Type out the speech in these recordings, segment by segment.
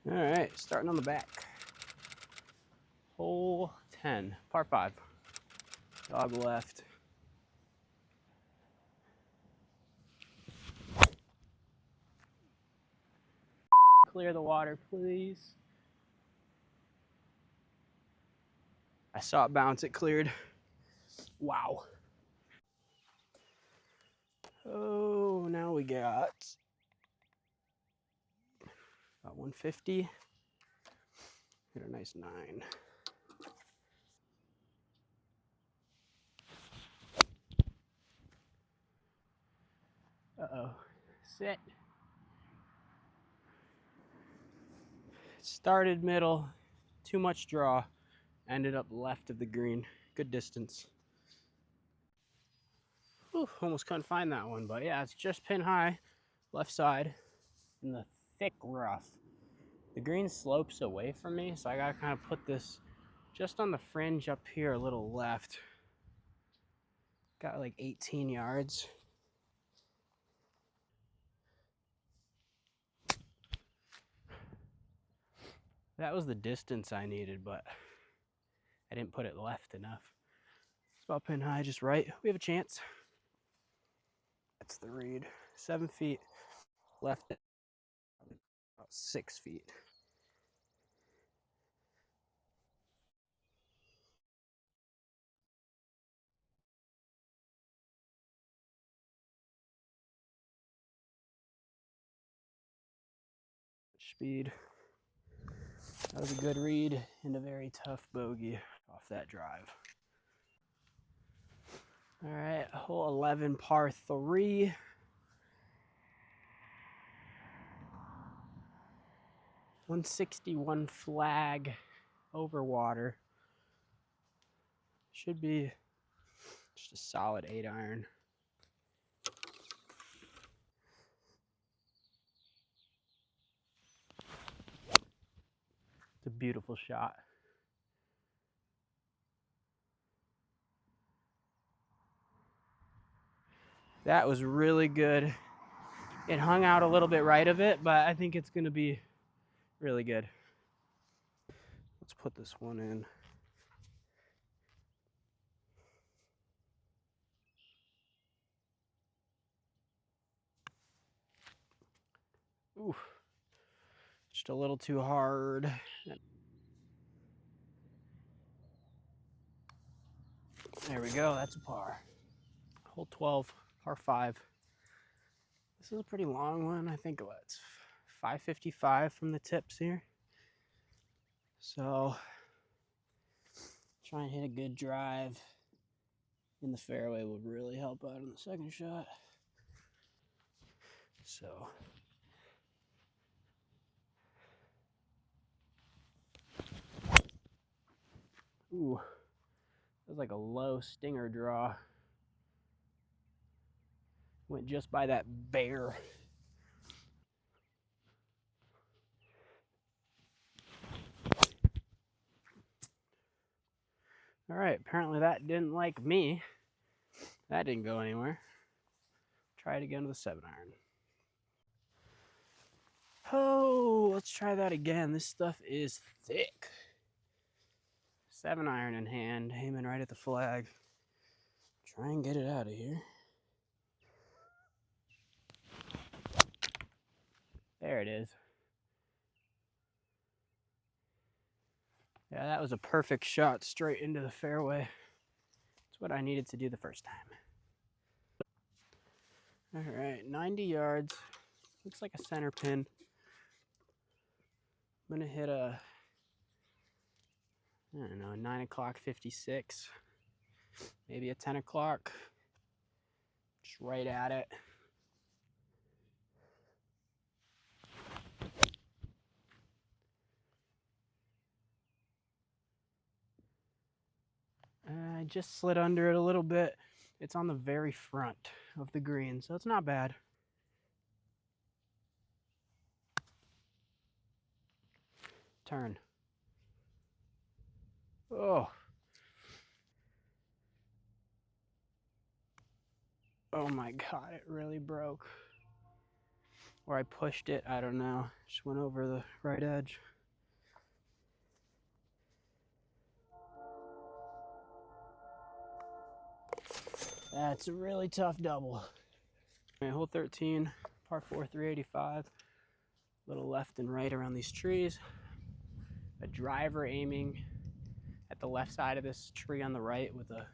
All right, starting on the back. Hole 10, par 5. Dog left. Clear the water, please. I saw it bounce, it cleared. Wow. Oh, now we got about 150. Hit a nice 9. Uh-oh. Sit. Started middle, too much draw. Ended up left of the green. Good distance. Whew, almost couldn't find that one, but yeah, it's just pin high, left side, in the thick rough. The green slopes away from me, so I gotta kind of put this just on the fringe up here a little left. Got like 18 yards. That was the distance I needed, but I didn't put it left enough. It's about pin high, just right. We have a chance. That's the read. 7 feet left, about 6 feet. Speed. That was a good read and a very tough bogey off that drive. All right, hole 11, par 3. .161 flag over water. Should be just a solid 8-iron. It's a beautiful shot. That was really good. It hung out a little bit right of it, but I think it's going to be really good. Let's put this one in. Oof. Just a little too hard. There we go. That's a par. Hole 12, par 5. This is a pretty long one. I think it's 555 from the tips here. So try and hit a good drive in the fairway will really help out on the second shot. So ooh, that was like a low stinger draw. Went just by that bear. All right, apparently that didn't like me. That didn't go anywhere. Try it again with a 7-iron. Oh, let's try that again. This stuff is thick. 7-iron in hand, aiming right at the flag. Try and get it out of here. There it is. Yeah, that was a perfect shot straight into the fairway. That's what I needed to do the first time. All right, 90 yards. Looks like a center pin. I'm gonna hit a, I don't know, 9 o'clock 56. Maybe a 10 o'clock. Just right at it. I just slid under it a little bit. It's on the very front of the green, so it's not bad. Turn. Oh. Oh my God, it really broke. Or I pushed it, I don't know. Just went over the right edge. That's a really tough double. All right, hole 13, par 4, 385. A little left and right around these trees. A driver aiming at the left side of this tree on the right with a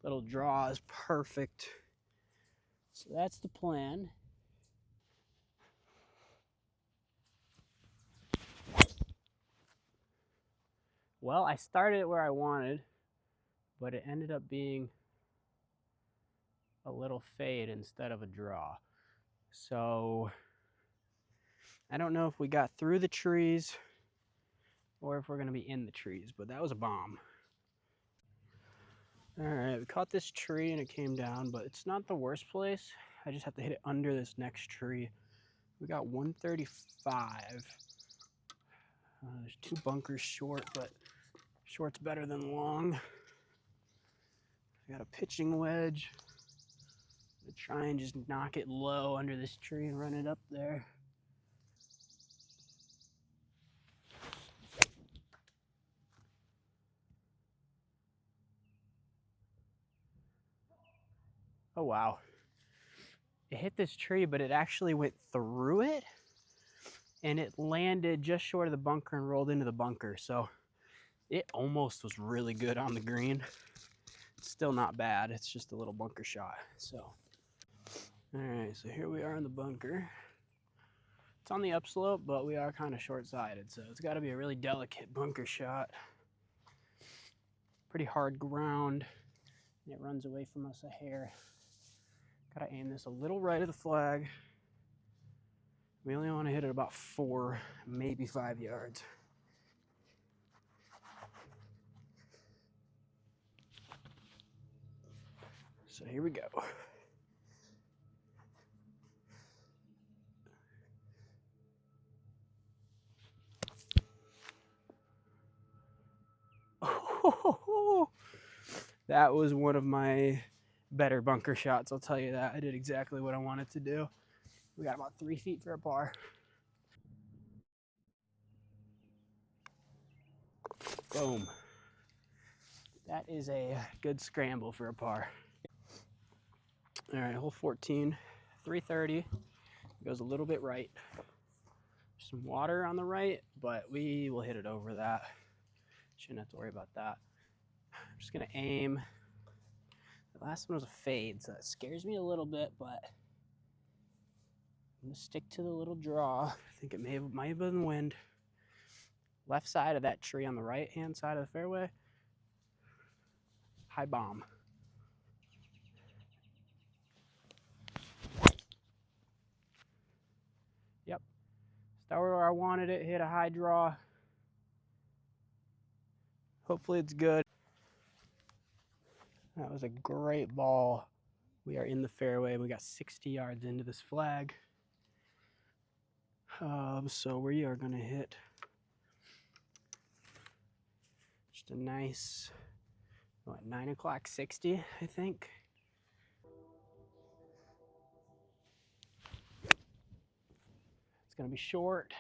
little draw is perfect. So that's the plan. Well, I started it where I wanted, but it ended up being a little fade instead of a draw. So I don't know if we got through the trees or if we're going to be in the trees, but that was a bomb. All right, we caught this tree and it came down, but it's not the worst place. I just have to hit it under this next tree. We got 135. There's 2 bunkers short, but short's better than long. I got a pitching wedge. I'm gonna try and just knock it low under this tree and run it up there. Oh wow. It hit this tree, but it actually went through it and it landed just short of the bunker and rolled into the bunker. So it almost was really good on the green. It's still not bad. It's just a little bunker shot. So, all right, so here we are in the bunker. It's on the upslope, but we are kind of short-sided, so it's got to be a really delicate bunker shot. Pretty hard ground, and it runs away from us a hair. Got to aim this a little right of the flag. We only want to hit it about 4, maybe 5 yards. So here we go. Oh, that was one of my better bunker shots, I'll tell you that. I did exactly what I wanted to do. We got about 3 feet for a par. Boom. That is a good scramble for a par. All right, hole 14, 330. Goes a little bit right. Some water on the right, but we will hit it over that. Shouldn't have to worry about that. I'm just gonna aim. The last one was a fade, so that scares me a little bit, but I'm gonna stick to the little draw. I think it might have been wind. Left side of that tree on the right hand side of the fairway. High bomb. Yep. Started where I wanted it, hit a high draw. Hopefully it's good. That was a great ball. We are in the fairway. We got 60 yards into this flag. So we are gonna hit just a nice, what, 9 o'clock 60, I think. It's gonna be short.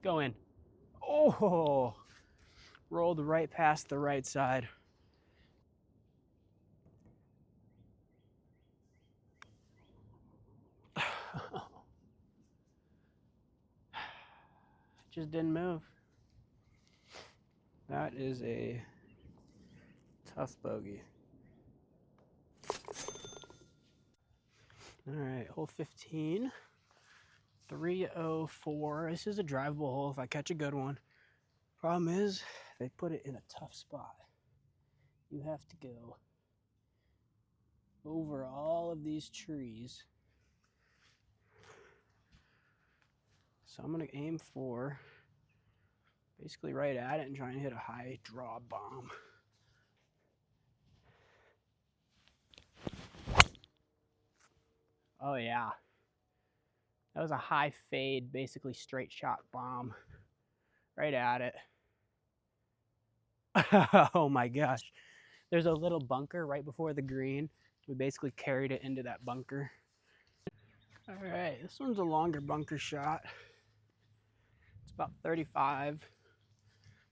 Go in. Oh, rolled right past the right side. Just didn't move. That is a tough bogey. All right, hole 15, 304. This is a drivable hole if I catch a good one. Problem is, they put it in a tough spot. You have to go over all of these trees. So I'm gonna aim for basically right at it and try and hit a high draw bomb. Oh yeah. That was a high fade, basically straight shot bomb. Right at it. Oh my gosh. There's a little bunker right before the green. We basically carried it into that bunker. All right, this one's a longer bunker shot. It's about 35.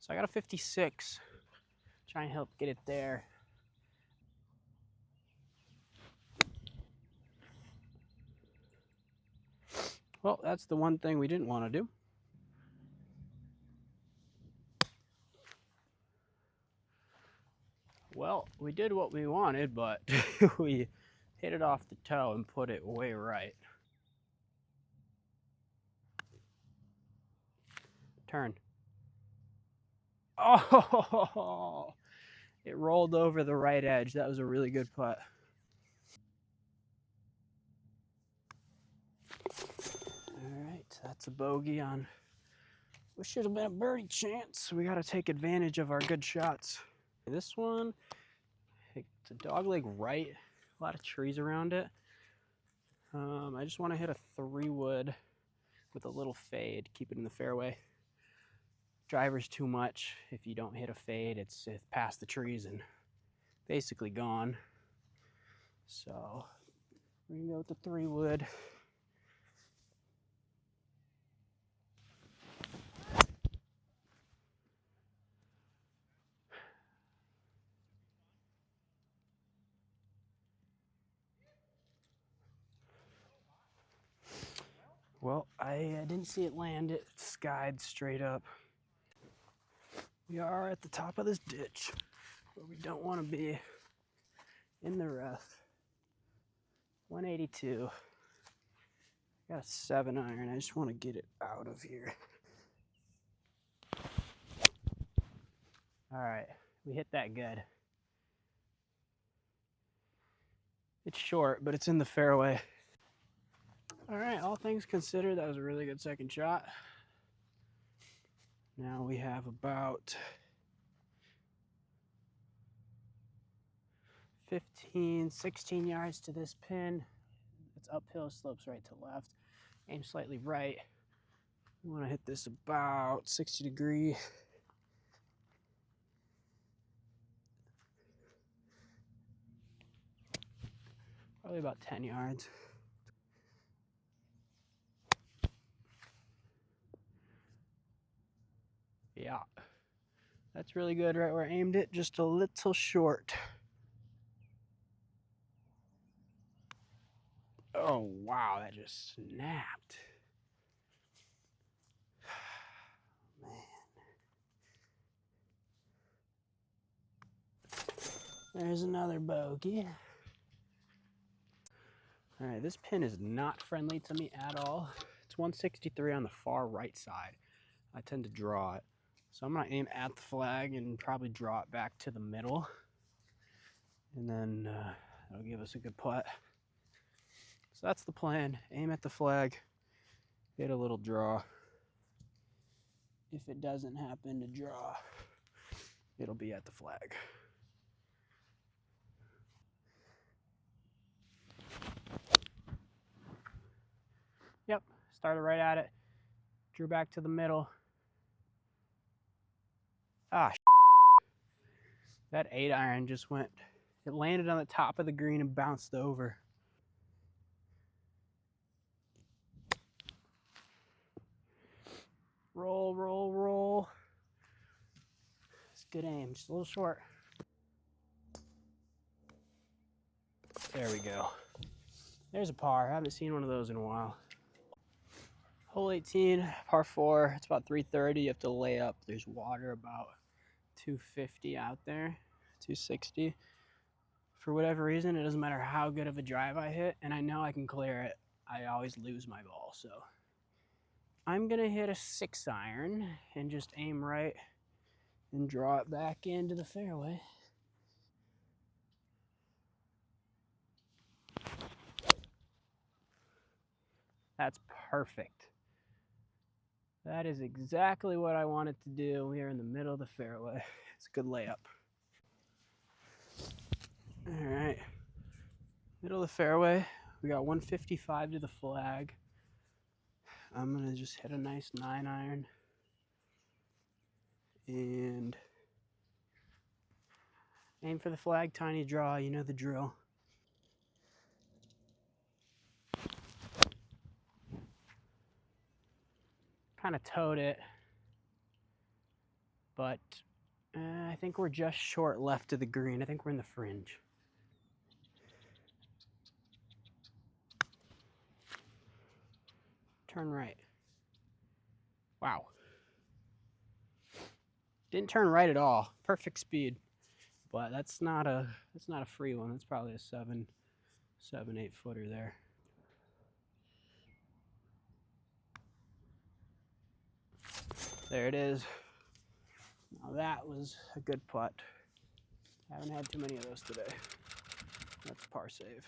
So I got a 56. Try and help get it there. Well, that's the one thing we didn't want to do. Well, we did what we wanted, but we hit it off the toe and put it way right. Turn. Oh, it rolled over the right edge. That was a really good putt. All right, that's a bogey on what should have been a birdie chance. We got to take advantage of our good shots. This one, it's a dogleg right, a lot of trees around it. I just want to hit a 3-wood with a little fade, keep it in the fairway. Driver's too much. If you don't hit a fade, it's past the trees and basically gone. So we're gonna go with the 3-wood. Well, I didn't see it land. It skied straight up. We are at the top of this ditch where we don't want to be, in the rough. 182. Got a 7-iron. I just want to get it out of here. All right, we hit that good. It's short, but it's in the fairway. All right, all things considered, that was a really good second shot. Now we have about 15, 16 yards to this pin. It's uphill, slopes right to left. Aim slightly right. We want to hit this about 60 degree. Probably about 10 yards. Yeah, that's really good right where I aimed it, just a little short. Oh, wow, that just snapped. Man. There's another bogey. All right, this pin is not friendly to me at all. It's 163 on the far right side. I tend to draw it. So I'm gonna aim at the flag and probably draw it back to the middle. And then that'll give us a good putt. So that's the plan. Aim at the flag, hit a little draw. If it doesn't happen to draw, it'll be at the flag. Yep, started right at it, drew back to the middle. Ah, that 8-iron just went, it landed on the top of the green and bounced over. Roll, roll, roll. It's good aim, just a little short. There we go. There's a par. I haven't seen one of those in a while. Hole 18, par 4. It's about 330. You have to lay up. There's water about 250 out there, 260. For whatever reason, it doesn't matter how good of a drive I hit, and I know I can clear it. I always lose my ball, so I'm gonna hit a 6-iron and just aim right and draw it back into the fairway. That's perfect. That is exactly what I wanted to do. We are in the middle of the fairway. It's a good layup. All right, middle of the fairway. We got 155 to the flag. I'm gonna just hit a nice 9-iron and Aim for the flag, tiny draw, you know the drill. Kind of towed it, but I think we're just short left of the green. I think we're in the fringe. Turn right. Wow. Didn't turn right at all. Perfect speed. But that's not a free one. That's probably a 7, 8 footer there. There it is. Now that was a good putt. Haven't had too many of those today. That's par save.